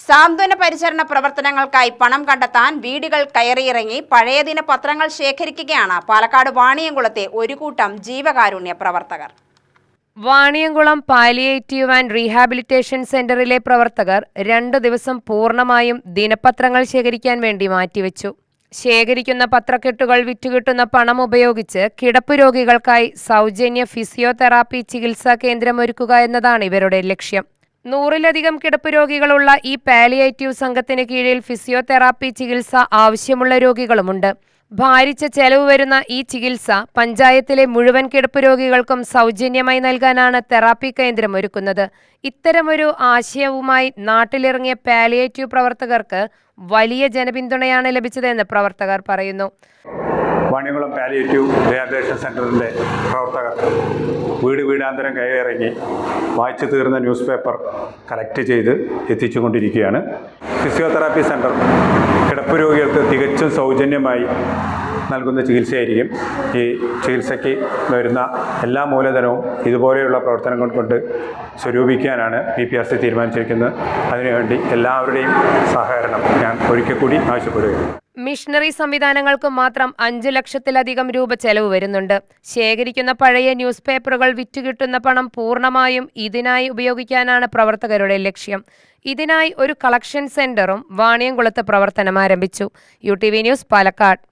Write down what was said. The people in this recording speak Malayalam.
സാന്ത്വന പരിചരണ പ്രവർത്തനങ്ങൾക്കായി പണം കണ്ടെത്താൻ വീടുകൾ കയറിയിറങ്ങി പഴയ ദിന പത്രങ്ങൾ ശേഖരിക്കുകയാണ് പാലക്കാട് വാണിയംകുളത്തെ ഒരു കൂട്ടം ജീവകാരുണ്യ പ്രവർത്തകർ. വാണിയംകുളം പാലിയേറ്റീവ് ആൻഡ് റീഹാബിലിറ്റേഷൻ സെന്ററിലെ പ്രവർത്തകർ 2 ദിവസം പൂർണ്ണമായും ദിനപത്രങ്ങൾ ശേഖരിക്കാൻ വേണ്ടി മാറ്റിവെച്ചു. ശേഖരിക്കുന്ന പത്രക്കെട്ടുകൾ വിറ്റുകിട്ടുന്ന പണം ഉപയോഗിച്ച് കിടപ്പ് രോഗികൾക്കായി സൗജന്യ ഫിസിയോതെറാപ്പി ചികിത്സാ കേന്ദ്രം ഒരുക്കുക എന്നതാണ് ഇവരുടെ ലക്ഷ്യം. 100-ലധികം കിടപ്പ് രോഗികളുള്ള ഈ പാലിയേറ്റീവ് സംഘത്തിന് കീഴിൽ ഫിസിയോതെറാപ്പി ചികിത്സ ആവശ്യമുള്ള രോഗികളുമുണ്ട്. ഭാരിച്ച ചെലവ് വരുന്ന ഈ ചികിത്സ പഞ്ചായത്തിലെ മുഴുവൻ കിടപ്പ് രോഗികൾക്കും സൗജന്യമായി നൽകാനാണ് തെറാപ്പി കേന്ദ്രം ഒരുക്കുന്നത്. ഇത്തരമൊരു ആശയവുമായി നാട്ടിലിറങ്ങിയ പാലിയേറ്റീവ് പ്രവർത്തകർക്ക് വലിയ ജനപിന്തുണയാണ് ലഭിച്ചതെന്ന് പ്രവർത്തകർ പറയുന്നു. വാണിയംകുളം പാലിയേറ്റീവ് റീഹാബിലിറ്റേഷൻ സെൻ്ററിൻ്റെ പ്രവർത്തകർ വീടാന്തരം കയറിയിറങ്ങി വായിച്ചു തീർന്ന ന്യൂസ് പേപ്പർ കളക്ട് ചെയ്ത് എത്തിച്ചുകൊണ്ടിരിക്കുകയാണ്. ഫിസിയോതെറാപ്പി സെൻ്റർ കിടപ്പ് രോഗികൾക്ക് തികച്ചും സൗജന്യമായി നൽകുന്ന ചികിത്സയായിരിക്കും. ഈ ചികിത്സയ്ക്ക് വരുന്ന എല്ലാ മൂലധനവും ഇതുപോലെയുള്ള പ്രവർത്തനങ്ങൾ കൊണ്ട് സ്വരൂപിക്കാനാണ് PPRC തീരുമാനിച്ചിരിക്കുന്നത്. അതിനുവേണ്ടി എല്ലാവരുടെയും സഹകരണം ഞാൻ ഒരിക്കൽ കൂടി ആവശ്യപ്പെടുകയാണ്. മിഷണറി സംവിധാനങ്ങൾക്ക് മാത്രം 5 ലക്ഷത്തിലധികം രൂപ ചെലവ് വരുന്നുണ്ട്. ശേഖരിക്കുന്ന പഴയ ന്യൂസ് പേപ്പറുകൾ വിറ്റുകിട്ടുന്ന പണം പൂർണ്ണമായും ഇതിനായി ഉപയോഗിക്കാനാണ് പ്രവർത്തകരുടെ ലക്ഷ്യം. ഇതിനായി ഒരു കളക്ഷൻ സെന്ററും വാണിയംകുളത്ത് പ്രവർത്തനം ആരംഭിച്ചു. UTV news, Palakkad.